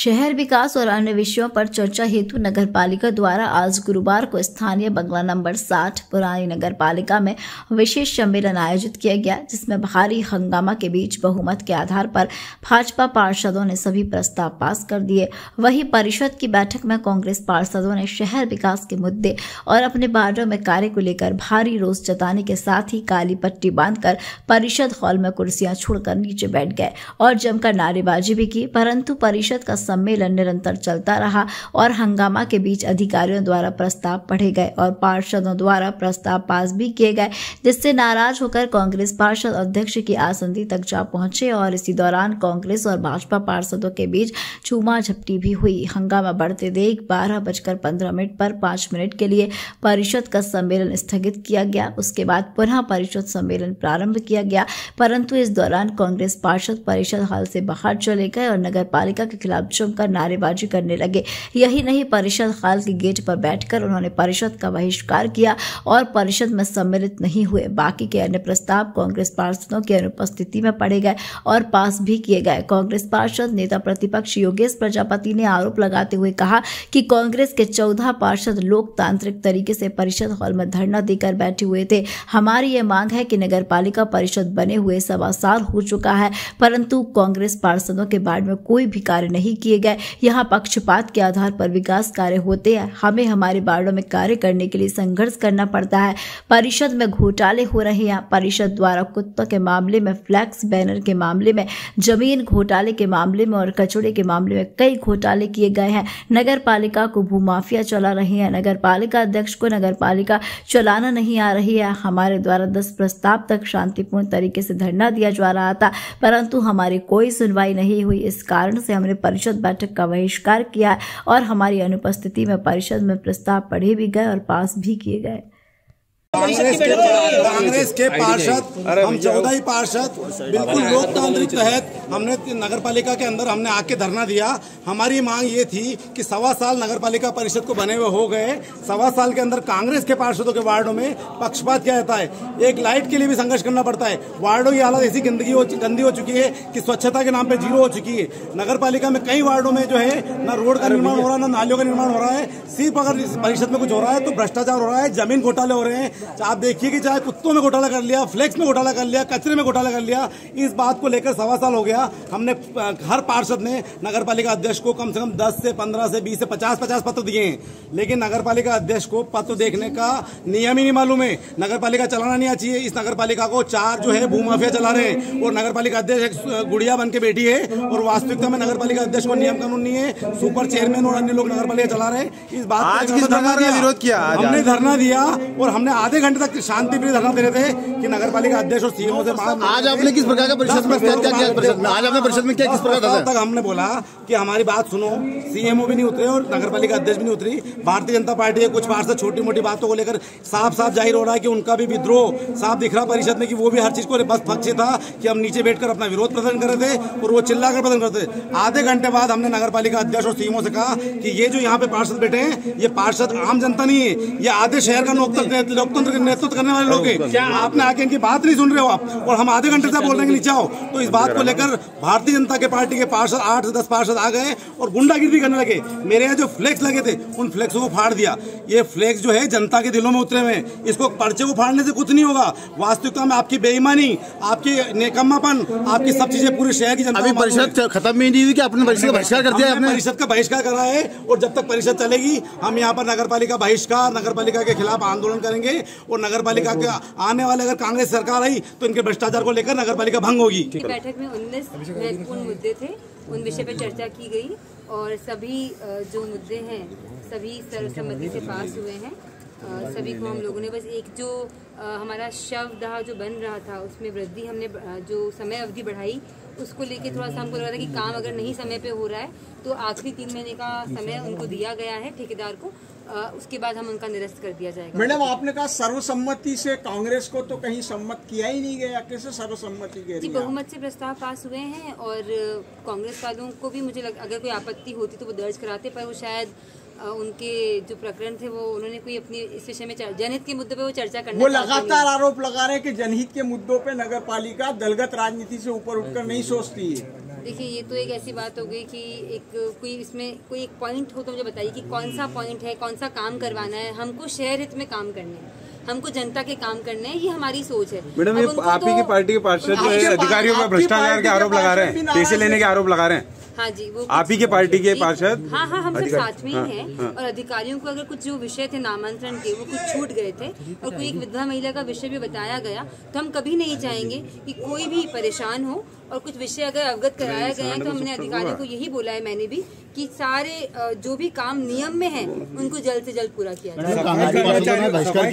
शहर विकास और अन्य विषयों पर चर्चा हेतु नगर पालिका द्वारा आज गुरुवार को स्थानीय बंगला नंबर 60 पुरानी नगर पालिका में विशेष सम्मेलन आयोजित किया गया, जिसमें भारी हंगामा के बीच बहुमत के आधार पर भाजपा पार्षदों ने सभी प्रस्ताव पास कर दिए। वहीं परिषद की बैठक में कांग्रेस पार्षदों ने शहर विकास के मुद्दे और अपने वार्डों में कार्य को लेकर भारी रोष जताने के साथ ही काली पट्टी बांधकर परिषद हॉल में कुर्सियां छोड़कर नीचे बैठ गए और जमकर नारेबाजी भी की, परंतु परिषद का सम्मेलन निरंतर चलता रहा और हंगामा के बीच अधिकारियों द्वारा प्रस्ताव पढ़े गए और पार्षदों द्वारा प्रस्ताव पास भी किए गए, जिससे नाराज होकर कांग्रेस पार्षद अध्यक्ष की आसंदी तक जा पहुंचे और इसी दौरान कांग्रेस और भाजपा पार्षदों के बीच झूमा झपटी भी हुई। हंगामा बढ़ते देख 12:15 पर 5 मिनट के लिए परिषद का सम्मेलन स्थगित किया गया। उसके बाद पुनः परिषद सम्मेलन प्रारंभ किया गया, परंतु इस दौरान कांग्रेस पार्षद परिषद हॉल से बाहर चले गए और नगर पालिका के खिलाफ जमकर नारेबाजी करने लगे। यही नहीं, परिषद हॉल के गेट पर बैठकर उन्होंने परिषद का बहिष्कार किया और परिषद में सम्मिलित नहीं हुए। बाकी के अन्य प्रस्ताव कांग्रेस पार्षदों की अनुपस्थिति में पढ़े गए और पास भी किए गए। कांग्रेस पार्षद नेता प्रतिपक्ष योगेश प्रजापति ने आरोप लगाते हुए कहा कि कांग्रेस के 14 पार्षद लोकतांत्रिक तरीके से परिषद हॉल में धरना देकर बैठे हुए थे। हमारी ये मांग है कि नगर पालिका परिषद बने हुए 1.25 साल हो चुका है, परंतु कांग्रेस पार्षदों के वार्ड में कोई भी कार्य नहीं किए गए। यहाँ पक्षपात के आधार पर विकास कार्य होते हैं। हमें हमारे वार्डों में कार्य करने के लिए संघर्ष करना पड़ता है। परिषद में घोटाले हो रहे हैं। परिषद द्वारा कुत्तों के मामले में, फ्लैक्स बैनर के मामले में, जमीन घोटाले के मामले में और कचौड़े के मामले में कई घोटाले किए गए हैं। नगर पालिका को भूमाफिया चला रही है। नगर पालिका अध्यक्ष को नगर पालिका चलाना नहीं आ रही है। हमारे द्वारा 10 प्रस्ताव तक शांतिपूर्ण तरीके से धरना दिया जा रहा था, परंतु हमारी कोई सुनवाई नहीं हुई। इस कारण से हमने परिषद बैठक का बहिष्कार किया और हमारी अनुपस्थिति में परिषद में प्रस्ताव पढ़े भी गए और पास भी किए गए। कांग्रेस के पार्षद, हम 14 ही पार्षद बिल्कुल लोकतांत्रिक तहत हमने नगर पालिका के अंदर हमने आके धरना दिया। हमारी मांग ये थी कि 1.25 साल नगर पालिका परिषद को बने हुए हो गए। 1.25 साल के अंदर कांग्रेस के पार्षदों के वार्डों में पक्षपात किया जाता है। एक लाइट के लिए भी संघर्ष करना पड़ता है। वार्डों की हालत ऐसी गंदी हो चुकी है कि स्वच्छता के नाम पे 0 हो चुकी है। नगर पालिका में कई वार्डों में जो है न रोड का निर्माण हो रहा है, न नालियों का निर्माण हो रहा है। सिर्फ अगर परिषद में कुछ हो रहा है तो भ्रष्टाचार हो रहा है, जमीन घोटाले हो रहे हैं। आप देखिए कि चाहे कुत्तों में घोटाला कर लिया, फ्लेक्स में घोटाला कर लिया, कचरे में घोटाला कर लिया। इस बात को लेकर 1.25 साल हो गया। हमने हर पार्षद ने नगर पालिका अध्यक्ष को कम से कम 10 से 15 से 20 से 50 पत्र दिए हैं, लेकिन नगर पालिका अध्यक्ष को पत्र देखने का नियम ही नहीं मालूम है। नगर पालिका चलाना नहीं चाहिए। इस नगर पालिका को 4 जो है भूमाफिया चला रहे हैं और नगर पालिका अध्यक्ष गुड़िया बन के बैठी है और वास्तविकता में नगर पालिका अध्यक्ष को नियम कानून नहीं है। सुपर चेयरमैन और अन्य लोग नगर पालिका चला रहे हैं। इस बात का विरोध किया, हमने धरना दिया और हमने आधे घंटे तक शांति प्रिय धरना दे रहे थे कि नगर पालिका अध्यक्ष और सीएमओ से आज आपने किस प्रकार का परिषद में आज आपने परिषद में क्या किस प्रकार तक हमने बोला कि हमारी बात सुनो। सीएमओ भी नहीं उतरे और नगर पालिका अध्यक्ष भी नहीं उतरी। भारतीय जनता पार्टी के कुछ पार्षद छोटी मोटी बातों को लेकर साफ जाहिर हो रहा है कि उनका भी विद्रोह साफ दिख रहा परिषद में कि वो भी हर चीज को बस पक्ष था कि हम नीचे बैठकर अपना विरोध प्रदर्शन कर रहे थे और वो चिल्लाकर प्रदर्शन करते थे। आधे घंटे बाद हमने नगर पालिका अध्यक्ष और सीएमओ से कहा कि ये जो यहाँ पे पार्षद बैठे हैं ये पार्षद आम जनता नहीं है, ये आधे शहर का लोकतंत्र का नेतृत्व करने वाले लोग हैं। आपने आके इनकी बात नहीं सुन रहे हो आप और हम आधे घंटे से बोल रहे हैं कि नीचे आओ। तो इस बात को लेकर भारतीय जनता के पार्टी के पार्षद 8 से 10 पार्षद आ गए और गुंडागिरी करने लगे। मेरे यहाँ जो फ्लेक्स लगे थे उन फ्लेक्सों को फाड़ दिया। ये फ्लेक्स जो है जनता के दिलों में उतरे हुए हैं। इसको पर्चे को फाड़ने से कुछ नहीं होगा। वास्तविकता में आपकी बेईमानी, आपकी निकम्मापन, आपकी सब चीजें पूरे शहर की जनता। अभी परिषद खत्म ही नहीं हुई कि आपने परिषद का बहिष्कार कर दिया? परिषद का बहिष्कार करा है और जब तक परिषद चलेगी हम यहाँ पर नगर पालिका बहिष्कार, नगर पालिका के खिलाफ आंदोलन करेंगे और नगर पालिका के आने वाले अगर कांग्रेस सरकार आई तो इनके भ्रष्टाचार को लेकर नगर पालिका भंग होगी। बैठक में 19 महत्वपूर्ण मुद्दे थे, उन विषय पर चर्चा की गई और सभी जो मुद्दे हैं सभी सर्वसम्मति से पास हुए हैं। सभी को हम लोगों ने बस एक जो हमारा शवदाह जो बन रहा था उसमें वृद्धि, हमने जो समय अवधि बढ़ाई उसको लेके थोड़ा सा हमको लगा था कि काम अगर नहीं समय पे हो रहा है तो आखिरी 3 महीने का समय उनको दिया गया है ठेकेदार को, उसके बाद हम उनका निरस्त कर दिया जाएगा। मैडम, आपने कहा सर्वसम्मति से, कांग्रेस को तो कहीं सम्मत किया ही नहीं गया, कैसे सर्वसम्मति के? जी, बहुमत से प्रस्ताव पास हुए हैं और कांग्रेस वालों को भी मुझे अगर कोई आपत्ति होती तो वो दर्ज कराते, पर वो शायद उनके जो प्रकरण थे वो उन्होंने कोई अपनी इस विषय में जनहित के मुद्दे पे वो चर्चा करना, वो लगातार आरोप लगा रहे हैं कि जनहित के मुद्दों पे नगर पालिका दलगत राजनीति से ऊपर उठकर नहीं सोचती है। देखिए, ये तो एक ऐसी बात हो गई कि कोई इसमें कोई एक पॉइंट हो तो मुझे बताइए कि कौन सा पॉइंट है, कौन सा काम करवाना है। हमको शहर हित में काम करने हैं, हमको जनता के काम करने हैं, ये हमारी सोच है। मैडम, ये आप ही की पार्टी के पार्षद जो है अधिकारियों पर भ्रष्टाचार के आरोप लगा रहे हैं, पैसे लेने के आरोप लगा रहे हैं। हाँ जी, वो आप ही के पार्टी के पार्षद। हाँ, हम सब साथ में ही हैं। और अधिकारियों को अगर कुछ जो विषय थे नामांतरण के, वो कुछ छूट गए थे और कोई एक विधवा महिला का विषय भी बताया गया, तो हम कभी नहीं चाहेंगे कि कोई भी परेशान हो। और कुछ विषय अगर अवगत कराया गया है तो हमने अधिकारियों को यही बोला है, मैंने भी, कि सारे जो भी काम नियम में है उनको जल्द से जल्द पूरा किया जाए।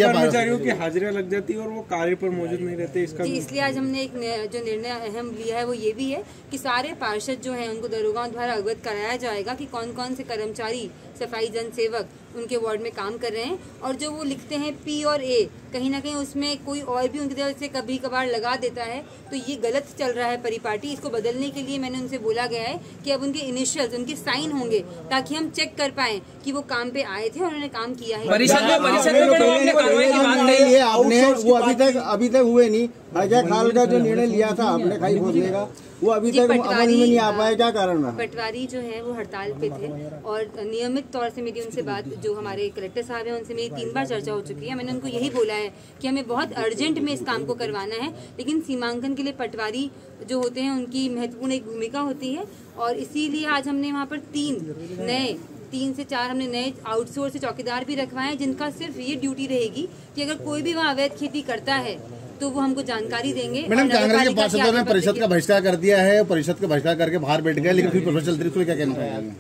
कर्मचारियों की हाजिरियां लग जाती है और वो कार्य पर मौजूद नहीं रहते, इसका जी, इसलिए आज हमने एक जो निर्णय अहम लिया है वो ये भी है कि सारे पार्षद जो हैं उनको दरोगाओं द्वारा अवगत कराया जाएगा कि कौन कौन से कर्मचारी, सफाई जनसेवक उनके वार्ड में काम कर रहे हैं। और जो वो लिखते हैं P और A, कहीं ना कहीं उसमें कोई और भी उनकी तरफ से कभी कभार लगा देता है, तो ये गलत चल रहा है परिपाटी। इसको बदलने के लिए मैंने उनसे बोला गया है कि अब उनके इनिशियल्स, उनके साइन होंगे ताकि हम चेक कर पाएं कि वो काम पे आए थे और उन्होंने काम किया है। आपने वो अभी तक हुए नहीं। अजय खाल का जो निर्णय लिया था आपने खाई खोदने का, वो अभी तक अमल में नहीं आ पाया, क्या कारण रहा? पटवारी जो है वो हड़ताल पे थे और नियमित तौर से मेरी उनसे बात, जो हमारे कलेक्टर साहब हैं उनसे मेरी 3 बार चर्चा हो चुकी है। मैंने उनको यही बोला है कि हमें बहुत अर्जेंट में इस काम को करवाना है, लेकिन सीमांकन के लिए पटवारी जो होते हैं उनकी महत्वपूर्ण एक भूमिका होती है। और इसीलिए आज हमने वहाँ पर 3 से 4 हमने नए आउटसोर्स से चौकीदार भी रखवाए, जिनका सिर्फ ये ड्यूटी रहेगी कि अगर कोई भी वहाँ अवैध खेती करता है तो वो हमको जानकारी देंगे। मैडम, कांग्रेस के पार्षदों ने परिषद का बहिष्कार कर दिया है, परिषद का बहिष्कार करके बाहर बैठ गए, लेकिन फिर प्रोफेसर चलती रही, क्या कहना चाहेंगे?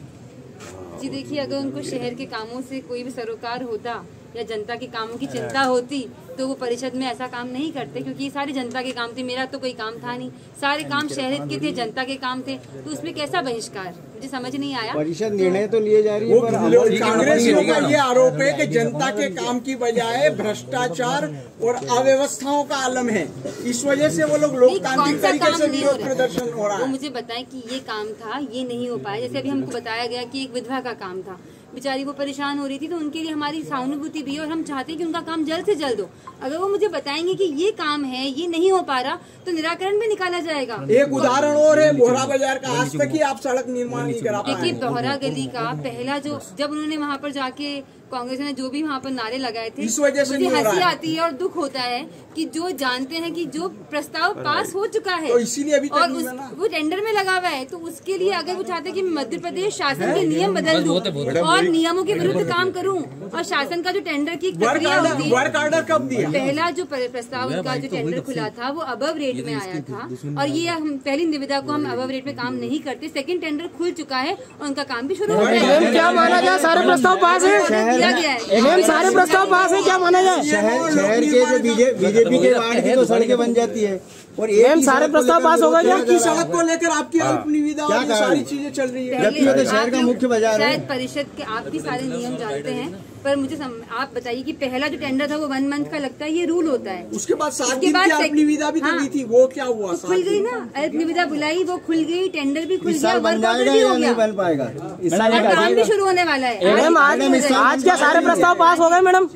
जी देखिए, अगर उनको शहर के कामों से कोई भी सरोकार होता या जनता के कामों की चिंता होती तो वो परिषद में ऐसा काम नहीं करते, क्योंकि ये सारी जनता के काम थे। मेरा तो कोई काम था नहीं, सारे काम शहर के थे, जनता के काम थे, तो उसमें कैसा बहिष्कार, मुझे समझ नहीं आया। परिषद निर्णय तो लिए जा रही है, कांग्रेसियों का ये आरोप है कि जनता के काम की बजाय भ्रष्टाचार और अव्यवस्थाओं का आलम है, इस वजह से वो लोग लोकतांत्रिक तरीके से विरोध प्रदर्शन हो रहा है। वो मुझे बताएं कि ये काम था, ये नहीं हो पाया। जैसे अभी हमको बताया गया कि एक विधवा का काम था, बेचारी वो परेशान हो रही थी, तो उनके लिए हमारी सहानुभूति भी है और हम चाहते हैं कि उनका काम जल्द से जल्द हो। अगर वो मुझे बताएंगे कि ये काम है, ये नहीं हो पा रहा, तो निराकरण भी निकाला जाएगा। एक उदाहरण और है बोहरा बाजार का, आज तक ही आप सड़क निर्माण नहीं करा पाए। देखिए, बोहरा गली का पहला जब उन्होंने वहाँ पर जाके कांग्रेस ने जो भी वहाँ पर नारे लगाए थे, इस वजह से मुझे हंसी आती है और दुख होता है कि जो जानते हैं कि जो प्रस्ताव पास हो चुका है, तो इसीलिए अभी और वो टेंडर में लगा हुआ है, तो उसके लिए अगर वो चाहते हैं कि मध्य प्रदेश शासन के नियम बदल दूं और नियमों के विरुद्ध काम करूं, और शासन का जो टेंडर की प्रक्रिया होती है, वर्क ऑर्डर कब दिया? पहला जो प्रस्ताव उनका जो टेंडर खुला था वो अबव रेट में आया था, और ये हम पहली निविदा को हम अबव रेट में काम नहीं करते। सेकंड टेंडर खुल चुका है और उनका काम भी शुरू हो गया है। क्या माना जाए, सारे प्रस्ताव पास है, किया गया है, सारे प्रस्ताव पास है, क्या माना जाए? शहर के जो बीजेपी के वार्ड की तो सड़कें बन जाती है और मैम सारे प्रस्ताव पास हो गए क्या? की सड़क को लेकर आपकी अल्प निविदा और ये सारी चीजें चल रही है, जबकि तो शहर का मुख्य बाजार है। शायद परिषद के आप भी सारे नियम जानते हैं, पर मुझे आप बताइए कि पहला जो टेंडर था वो 1 मंथ का लगता है, ये रूल होता है। उसके बाद 7 दिन की अल्प निविदा भी तो दी थी, वो क्या हुआ? खुल गई ना, अल्प निविदा बुलाई, वो खुल गई, टेंडर भी खुल गया, बन जाएगा या नहीं बन पाएगा? काम भी शुरू होने वाला है। मैम आज क्या सारे प्रस्ताव पास हो गए? मैडम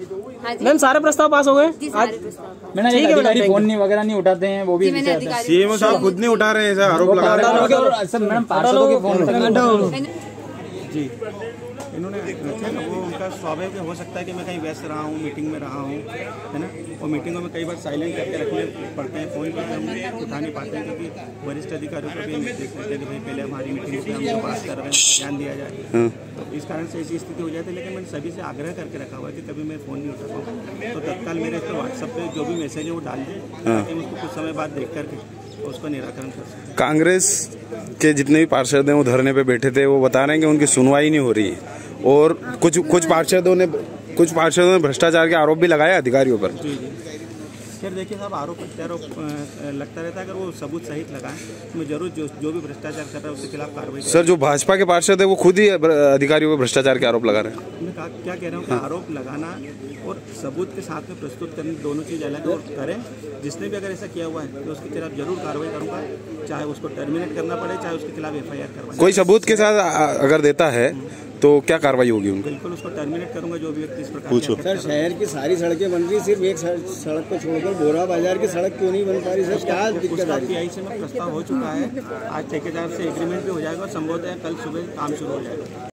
मैम सारे प्रस्ताव पास हो गए? अधिकारी फोन नहीं वगैरह नहीं उठाते हैं, वो भी सीएमओ साहब खुद नहीं उठा रहे हैं, ऐसा आरोप लगा रहे हैं। मैडम पार्षदों के फोन जी, इन्होंने वो उनका स्वाभाविक हो सकता है कि मैं कहीं व्यस्त रहा हूँ, मीटिंग में रहा हूँ, है ना। और मीटिंगों में कई बार साइलेंट करके रखने पड़ते हैं, फ़ोन पर हम उठा नहीं पाते हैं, क्योंकि वरिष्ठ अधिकारियों को भी देख लेते हैं कि भाई पहले हमारी मीटिंग पर हम जो बात कर रहे हैं ध्यान दिया जाए, तो इस कारण से ऐसी स्थिति हो जाती है। लेकिन मैंने सभी से आग्रह करके रखा हुआ है कि कभी मैं फ़ोन नहीं उठा पाऊँ तो तत्काल मेरे इस पर व्हाट्सएप पर जो भी मैसेज है वो डाल दें, ताकि उसको कुछ समय बाद देख करके उसका निराकरण कर सकते। कांग्रेस के जितने भी पार्षद हैं वो धरने पे बैठे थे, वो बता रहे हैं कि उनकी सुनवाई नहीं हो रही है, और कुछ पार्षदों ने भ्रष्टाचार के आरोप भी लगाए अधिकारियों पर। खैर देखिए साहब, आरोप प्रत्यारोप लगता रहता है, अगर वो सबूत सहित लगाएं तो मैं जरूर जो भी भ्रष्टाचार कर रहा है उसके खिलाफ कार्रवाई। सर, जो भाजपा के पार्षद है वो खुद ही अधिकारियों पर भ्रष्टाचार के आरोप लगा रहे हैं। मैं क्या कह रहा हूँ कि आरोप लगाना और सबूत के साथ में प्रस्तुत करने दोनों चीज़ अलग और करें। जिसने भी अगर ऐसा किया हुआ है तो उसके खिलाफ जरूर कार्रवाई करूँगा, चाहे उसको टर्मिनेट करना पड़े, चाहे उसके खिलाफ FIR करवाएं। कोई सबूत के साथ अगर देता है तो क्या कार्रवाई होगी उनकी? बिल्कुल उसको टर्मिनेट करूंगा जो भी व्यक्ति इस प्रकार पूछो सर। शहर की सारी सड़कें बन रही, सिर्फ एक सड़क को छोड़कर बोरा बाजार की सड़क क्यों नहीं बन पा रही सर? क्या दिक्कत आ रही है? पीआई से में प्रस्ताव हो चुका है, आज ठेकेदार से एग्रीमेंट भी हो जाएगा और संभवतः कल सुबह काम शुरू हो जाएगा।